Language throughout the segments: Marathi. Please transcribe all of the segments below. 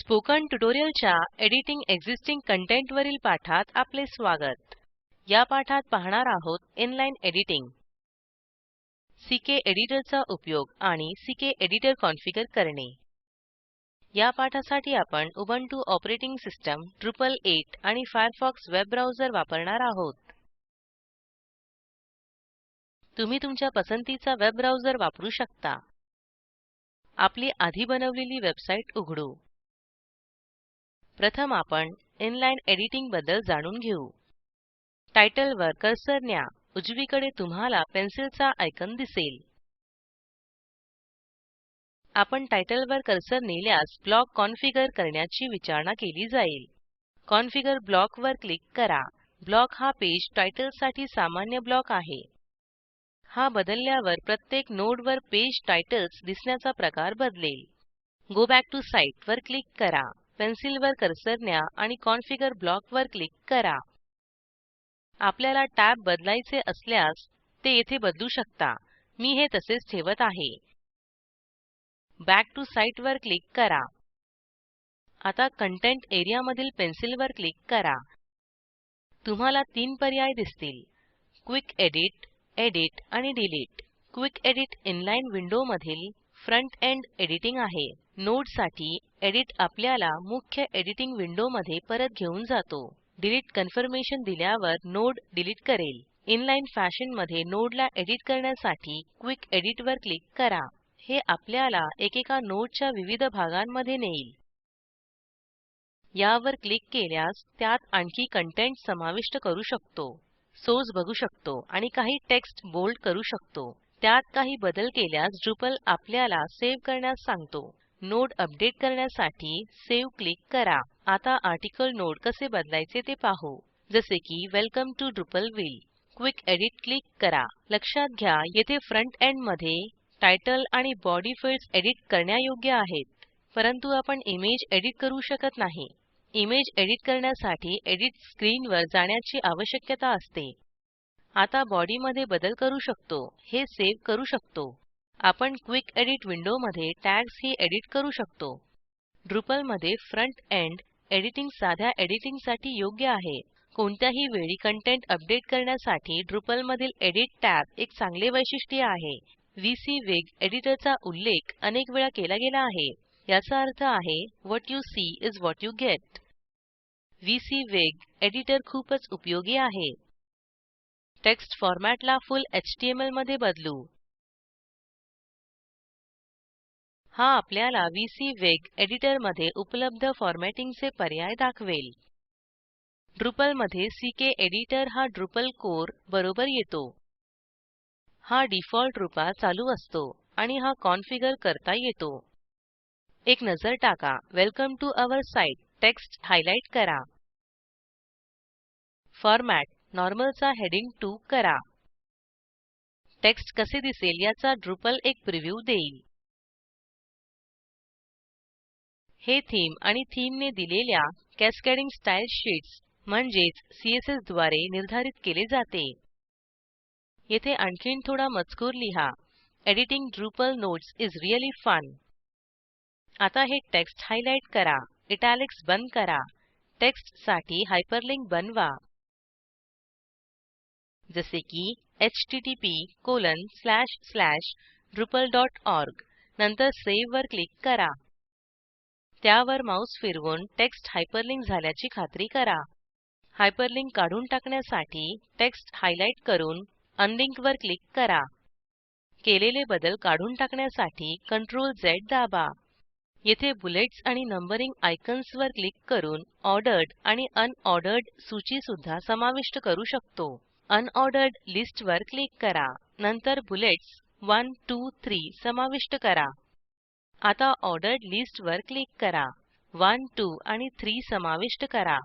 स्पोकन ट्युटोरियलच्या एडिटिंग एक्झिस्टिंग कंटेंट वरील पाठात आपले स्वागत. या पाठात पाहणार आहोत इनलाईन एडिटिंग, CK एडिटरचा उपयोग आणि CK एडिटर कॉन्फिगर करणे. या पाठासाठी आपण उबुंटू ऑपरेटिंग सिस्टम, Drupal 8 आणि फायरफॉक्स वेब ब्राऊजर वापरणार आहोत. तुम्ही तुमच्या पसंतीचा वेब ब्राऊजर वापरू शकता. आपली आधी बनवलेली वेबसाईट उघडू. प्रथम आपण इनलाईन एडिटिंग बद्दल जाणून घेऊ. टायटलवर कर्सर न्या. उजवीकडे तुम्हाला पेन्सिलचा आयकॉन दिसेल. आपण टायटलवर कर्सर नेल्यास ब्लॉक कॉन्फिगर करण्याची विचारणा केली जाईल. कॉन्फिगर ब्लॉकवर क्लिक करा. ब्लॉक हा पेज टायटलसाठी सामान्य ब्लॉक आहे. हा बदलल्यावर प्रत्येक नोडवर पेज टायटल्स दिसण्याचा प्रकार बदलेल. गो बॅक टू साइट वर क्लिक करा. पेन्सिलवर कर्सर न्या आणि कॉन्फिगर ब्लॉकवर क्लिक करा. आपल्याला टॅब बदलायचे असल्यास ते येथे बदलू शकता. मी हे तसेच ठेवत आहे. बॅक टू साइट वर क्लिक करा. आता कंटेंट एरियामधील पेन्सिलवर क्लिक करा. तुम्हाला 3 पर्याय दिसतील: क्विक एडिट, एडिट आणि डिलीट. क्विक एडिट इनलाईन विंडोमधील फ्रंट एंड एडिटिंग आहे. नोडसाठी एडिट आपल्याला मुख्य एडिटिंग विंडोमध्ये परत घेऊन जातो. डिलीट कन्फर्मेशन दिल्यावर नोड डिलीट करेल. इनलाईन फॅशनमध्ये नोडला एडिट करण्यासाठी क्विक एडिटवर क्लिक करा. हे आपल्याला एकेका नोडच्या विविध भागांमध्ये नेईल. यावर क्लिक केल्यास त्यात आणखी कंटेंट समाविष्ट करू शकतो, सोर्स बघू शकतो आणि काही टेक्स्ट बोल्ड करू शकतो. त्यात काही बदल केल्यास Drupal आपल्याला सेव्ह करण्यास सांगतो. नोड अपडेट करण्यासाठी सेव्ह क्लिक करा. आता आर्टिकल नोड कसे बदलायचे ते पाहू. जसे की welcome to Drupalville. Quick edit click करा. लक्षात घ्या, येथे फ्रंट एंड मध्ये टायटल आणि बॉडी फील्ड्स एडिट करण्यायोग्य आहेत, परंतु आपण इमेज एडिट करू शकत नाही. इमेज एडिट करण्यासाठी एडिट स्क्रीनवर जाण्याची आवश्यकता असते. आता बॉडीमध्ये बदल करू शकतो. हे सेव्ह करू शकतो. आपण क्विक एडिट विंडोमध्ये टॅग्सही एडिट करू शकतो. Drupalमध्ये फ्रंट एंड एडिटिंग साध्या एडिटिंगसाठी योग्य आहे. कोणत्याही वेळी कंटेंट अपडेट करण्यासाठी Drupalमधील एडिट टॅब एक चांगले वैशिष्ट्य आहे. VCWig एडिटरचा उल्लेख अनेक वेळा केला गेला आहे. याचा अर्थ आहे what you see is what you get. VCWig editor खूपच उपयोगी आहे. टेक्स्ट फॉर्मॅटला फुल HTML मध्ये बदलू. हा आपल्याला VCWig एडिटरमध्ये उपलब्ध फॉर्मॅटिंगचे पर्याय दाखवेल. Drupalमध्ये CK एडिटर हा Drupal कोर बरोबर येतो. हा डिफॉल्ट रूपात चालू असतो आणि हा कॉन्फिगर करता येतो. एक नजर टाका. Welcome to our site text highlight करा. फॉर्मॅट नॉर्मलचा हेडिंग 2 करा. टेक्स्ट कसे दिसेल याचा Drupal एक प्रिव्ह्यू देईल. हे थीम आणि थीमने दिलेल्या कॅस्केडिंग स्टाईल शीट्स म्हणजेच CSS द्वारे निर्धारित केले जाते. येथे आणखीन थोडा मजकूर लिहा. Editing Drupal nodes is really fun. आता हे टेक्स्ट हायलाइट करा. इटालिक्स बंद करा. टेक्स्टसाठी हायपरलिंक बनवा. जसे की http://drupal.org. नंतर सेव्ह वर क्लिक करा. त्यावर माऊस फिरवून टेक्स्ट हायपरलिंक झाल्याची खात्री करा. हायपरलिंक काढून टाकण्यासाठी टेक्स्ट हायलाइट करून अनलिंक वर क्लिक करा. केलेले बदल काढून टाकण्यासाठी Ctrl+Z दाबा. येथे बुलेट्स आणि नंबरिंग आयकॉन्स वर क्लिक करून ऑर्डर्ड आणि अनऑर्डर्ड सूची सुद्धा समाविष्ट करू शकतो. अनऑर्डर्ड लिस्ट वर क्लिक करा. नंतर बुलेट्स 1, 2, 3 समाविष्ट करा. आता ऑर्डर्ड लिस्ट वर क्लिक करा. 1, 2 आणि 3 समाविष्ट करा.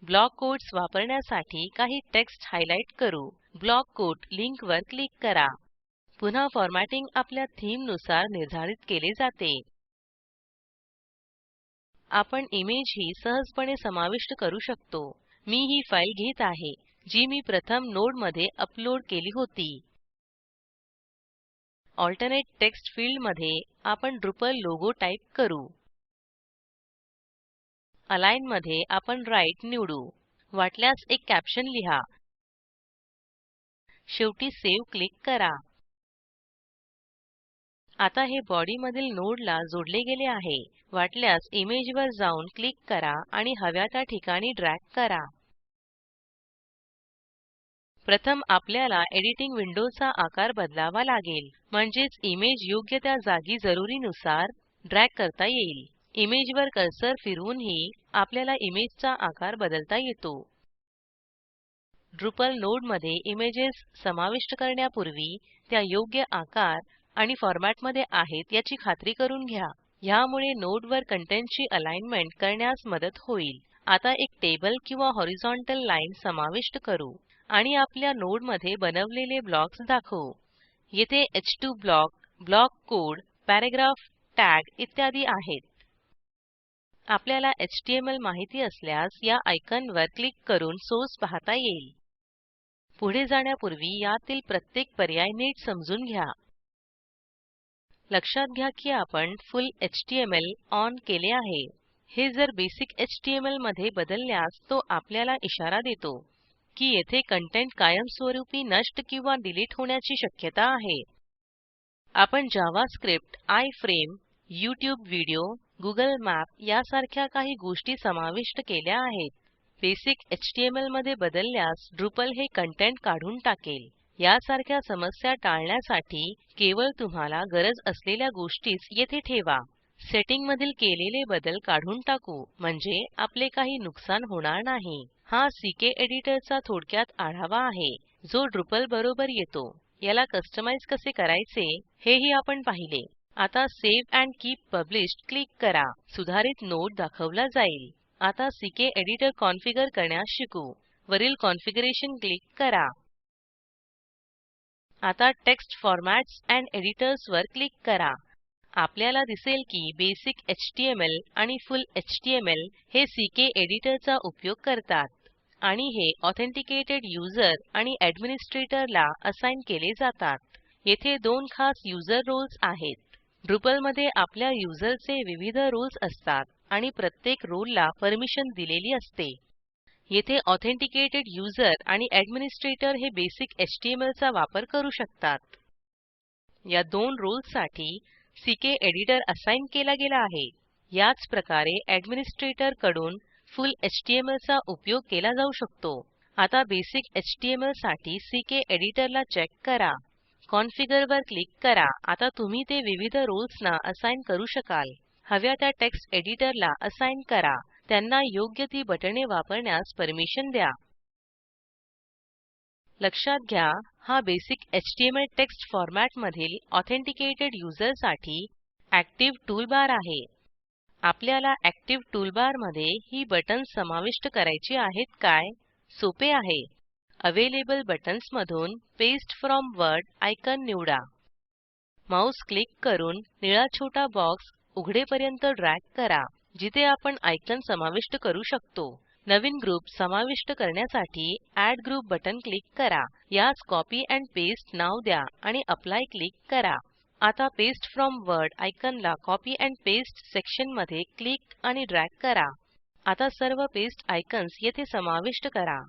ब्लॉक कोड्स वापरण्यासाठी काही टेक्स्ट हायलाइट करू. ब्लॉक कोड लिंक वर क्लिक करा. पुन्हा फॉर्मॅटिंग आपल्या थीम नुसार निर्धारित केले जाते. आपण इमेजही सहजपणे समाविष्ट करू शकतो. मी ही फाईल घेत आहे, जी मी प्रथम नोडमध्ये अपलोड केली होती. अल्टरनेट टेक्स्ट फील्डमध्ये आपण Drupal लोगो टाईप करू. अलाइन मध्ये आपण राइट निवडू. वाटल्यास एक कॅप्शन लिहा. शेवटी सेव्ह क्लिक करा. आता हे बॉडी मधील नोडला जोडले गेले आहे. वाटल्यास इमेजवर जाऊन क्लिक करा आणि हव्या त्या ठिकाणी ड्रॅग करा. प्रथम आपल्याला एडिटिंग विंडोचा आकार बदलावा लागेल, म्हणजेच इमेज योग्य त्या जागी जरुरीनुसार ड्रॅग करता येईल. इमेजवर कर्सर फिरवूनही आपल्याला इमेजचा आकार बदलता येतो. ड्रुपल नोडमध्ये इमेजेस समाविष्ट करण्यापूर्वी त्या योग्य आकार आणि फॉरमॅटमध्ये आहेत याची खात्री करून घ्या. ह्यामुळे नोडवर कंटेंटची अलाइनमेंट करण्यास मदत होईल. आता एक टेबल किंवा हॉरिझॉन्टल लाईन समाविष्ट करू आणि आपल्या नोडमध्ये बनवलेले ब्लॉक्स दाखवू. येथे h2 block, block code, paragraph, tag इत्यादी आहेत. आपल्याला एचटीएमएल माहिती असल्यास या आयकॉनवर क्लिक करून सोर्स पाहता येईल. पुढे जाण्यापूर्वी यातील प्रत्येक पर्याय नीट समजून घ्या. लक्षात घ्या की आपण फुल एचटीएमएल ऑन केले आहे. हे जर बेसिक एचटीएमएल मध्ये बदलल्यास तो आपल्याला इशारा देतो की येथे कंटेंट कायमस्वरूपी नष्ट किंवा डिलीट होण्याची शक्यता आहे. आपण JavaScript, iframe, YouTube video, Google map यासारख्या काही गोष्टी समाविष्ट केल्या आहेत. बेसिक एचटीएमएल मध्ये बदलल्यास ड्रुपल हे कंटेंट काढून टाकेल. यासारख्या समस्या टाळण्यासाठी केवळ तुम्हाला गरज असलेल्या गोष्टीच येथे ठेवा. सेटिंग मधील केलेले बदल काढून टाकू, म्हणजे आपले काही नुकसान होणार नाही. हा CK एडिटरचा थोडक्यात आढावा आहे, जो ड्रुपल बरोबर येतो. याला कस्टमाइज कसे करायचे हेही आपण पाहिले. आता save end keep published click करा. सुधारित नोड दाखवला जाईल. आता CK एडिटर कॉन्फिगर करण्यास शिकू. वरील कॉन्फिगरेशन क्लिक करा. आता टेक्स्ट फॉर्मॅट्स एंड एडिटर्स वर क्लिक करा. आपल्याला दिसेल की बेसिक एचटीएमएल आणि फुल एचटीएमएल हे CK एडिटरचा उपयोग करतात आणि हे ऑथेंटिकेटेड यूझर आणि ऍडमिनिस्ट्रेटरला असाईन केले जातात. येथे दोन खास यूझर रोल्स आहेत. ड्रुपलमध्ये आपल्या युजरचे विविध रोल्स असतात आणि प्रत्येक रोलला परमिशन दिलेली असते. येथे ऑथेंटिकेटेड यूझर आणि ऍडमिनिस्ट्रेटर हे बेसिक एचटीएमएल चा वापर करू शकतात. या दोन रोल्ससाठी CK एडिटर असाईन केला गेला आहे. याच प्रकारे ऍडमिनिस्ट्रेटर कडून फुल एचटीएमएल चा उपयोग केला जाऊ शकतो. आता बेसिक एचटीएमएल साठी CK एडिटरला चेक करा. कॉन्फिगर वर क्लिक करा. आता तुम्ही ते विविध रोल्सना असाईन करू शकाल. हव्या त्या टेक्स्ट एडिटरला असाईन करा. त्यांना योग्य ती बटणे वापरण्यास परमिशन द्या. लक्षात घ्या, हा बेसिक एचटीएमएल टेक्स्ट फॉर्मॅट मधील ऑथेंटिकेटेड यूझर साठी ऍक्टिव्ह टूलबार आहे. आपल्याला ऍक्टिव्ह टूलबार मध्ये ही बटन्स समाविष्ट करायची आहेत काय? सोपे आहे. अवेलेबल बटन्स मधून पेस्ट फ्रॉम वर्ड आयकॉन निवडा. माऊस क्लिक करून निळा छोटा बॉक्स उघडेपर्यंत ड्रॅग करा, जिथे आपण आयकॉन समाविष्ट करू शकतो. नवीन ग्रुप समाविष्ट करण्यासाठी एड ग्रुप बटन क्लिक करा. यास कॉपी एंड पेस्ट नाव द्या आणि अप्लाय क्लिक करा. आता पेस्ट फ्रॉम वर्ड आयकॉनला कॉपी एंड पेस्ट सेक्शन मध्ये क्लिक आणि ड्रॅग करा. आता सर्व पेस्ट आयकॉन्स येथे समाविष्ट करा.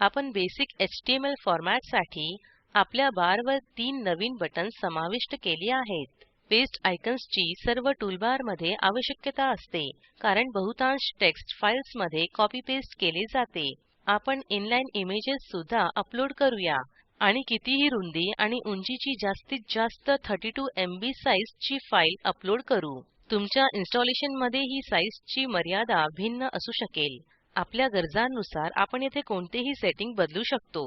आपण बेसिक एचटीएमएल फॉर्मॅटसाठी आपल्या बारवर 3 नवीन बटन्स समाविष्ट केली आहेत. पेस्ट आयकॉन्सची सर्व टूलबारमध्ये आवश्यकता असते, कारण बहुतांश टेक्स्ट फाईल्समध्ये कॉपी पेस्ट केले जाते. आपण इनलाईन इमेजेस सुद्धा अपलोड करूया आणि कितीही रुंदी आणि उंचीची जास्तीत जास्त 32 MB साईजची फाईल अपलोड करू. तुमच्या इन्स्टॉलेशनमध्ये ही साईजची मर्यादा भिन्न असू शकेल. आपल्या गरजांनुसार आपण येथे कोणतेही सेटिंग बदलू शकतो.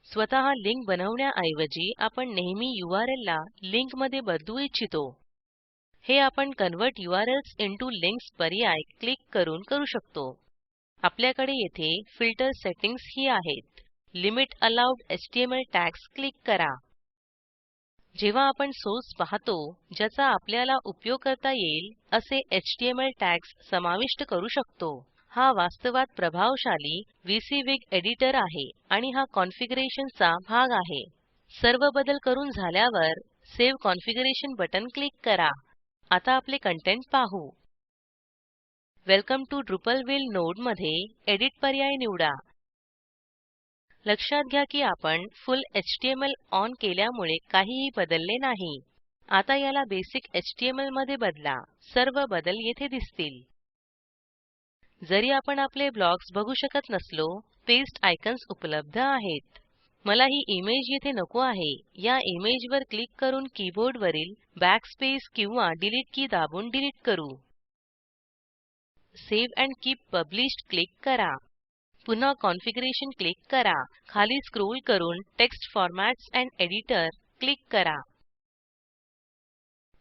स्वतः लिंक बनवण्याऐवजी आपण नेहमी URL ला लिंक मध्ये बदलू इच्छितो. हे आपण कन्व्हर्ट URLs इंटो लिंक्स पर्याय क्लिक करून करू शकतो. आपल्याकडे येथे फिल्टर सेटिंग्ज ही आहेत. Limit allowed HTML tags click करा. जेव्हा आपण सोर्स पाहतो ज्याचा आपल्याला उपयोग करता येईल असे एचटीएमएल टॅग्स समाविष्ट करू शकतो. हा वास्तवात प्रभावशाली VCWig एडिटर आहे आणि हा कॉन्फिगरेशनचा भाग आहे. सर्व बदल करून झाल्यावर सेव्ह कॉन्फिगरेशन बटन क्लिक करा. आता आपले कंटेंट पाहू. वेलकम टू ड्रुपलविल नोडमध्ये एडिट पर्याय निवडा. लक्षात घ्या की आपण फुल एचटीएमएल ऑन केल्यामुळे काहीही बदलले नाही. आता याला बेसिक एचटीएमएल मध्ये बदला. सर्व बदल येथे दिसतील. जरी आपण आपले ब्लॉक्स बघू शकत नसलो, पेस्ट आयकॉन्स उपलब्ध आहेत. मला ही इमेज येथे नको आहे. या इमेजवर क्लिक करून कीबोर्डवरील बॅकस्पेस किंवा डिलीट की दाबून डिलीट करू. Save and keep published click करा. पुन्हा कॉन्फिगरेशन क्लिक करा. खाली स्क्रोल करून text formats and editor click करा.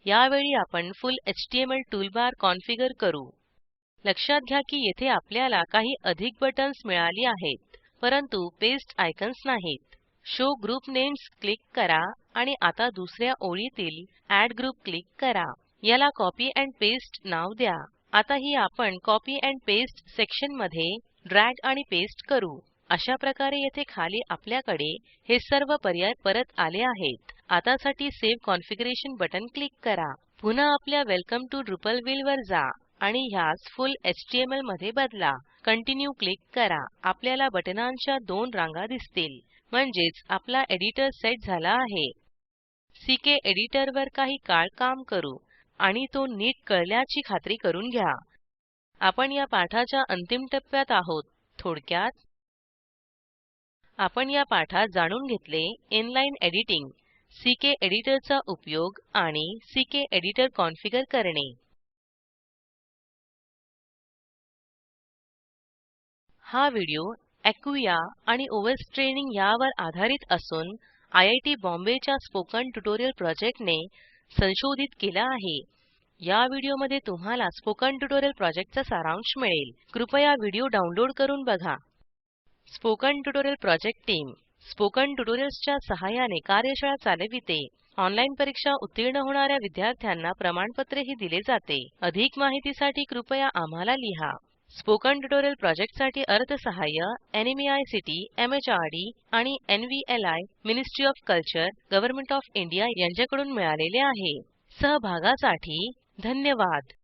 यावेळी आपण फुल एचटीएमएल टूलबार कॉन्फिगर करू. लक्षात घ्या की येथे आपल्याला काही अधिक बटन्स मिळाली आहेत, परंतु पेस्ट आयकॉन्स नाहीत. शो ग्रुप नेम्स क्लिक करा आणि आता दुसऱ्या ओळीतील एड ग्रुप क्लिक करा. याला कॉपी अँड पेस्ट नाव द्या. आता ही आपण कॉपी अँड पेस्ट सेक्शनमध्ये ड्रॅग आणि पेस्ट करू. अशा प्रकारे येथे खाली आपल्याकडे हे सर्व पर्याय परत आले आहेत. आतासाठी सेव्ह कॉन्फिगरेशन बटन क्लिक करा. पुन्हा आपल्या वेलकम टू ड्रुपलविल वर जा आणि ह्यास फुल एचटीएमएल मध्ये बदला. कंटिन्यू क्लिक करा. आपल्याला बटनांच्या 2 रांगा दिसतील, म्हणजेच आपला एडिटर सेट झाला आहे. सीके एडिटरवर काही काळ काम करू आणि तो नीट कळल्याची खात्री करून घ्या. आपण या पाठाच्या अंतिम टप्प्यात आहोत. थोडक्यात आपण या पाठात जाणून घेतले इनलाईन एडिटिंग, सीके एडिटरचा उपयोग आणि सीके एडिटर कॉन्फिगर करणे. हा व्हिडिओ एक्विया आणि ओएस ट्रेनिंग यावर आधारित असून आयआयटी बॉम्बेच्या स्पोकन ट्युटोरियल प्रोजेक्टने संशोधित केला आहे. या व्हिडिओमध्ये तुम्हाला स्पोकन ट्युटोरियल प्रोजेक्टचा सारांश मिळेल. कृपया व्हिडिओ डाउनलोड करून बघा. Spoken tutorial project team spoken ट्युटोरियल्सच्या सहाय्याने कार्यशाळा चालविते. ऑनलाईन परीक्षा उत्तीर्ण होणाऱ्या विद्यार्थ्यांना प्रमाणपत्रही दिले जाते. अधिक माहितीसाठी कृपया आम्हाला लिहा. स्पोकन ट्युटोरियल प्रोजेक्टसाठी अर्थसहाय्य NMEICT, MHRD आणि NVLI ministry of culture, government of India यांच्याकडून मिळालेले आहे. सहभागासाठी धन्यवाद.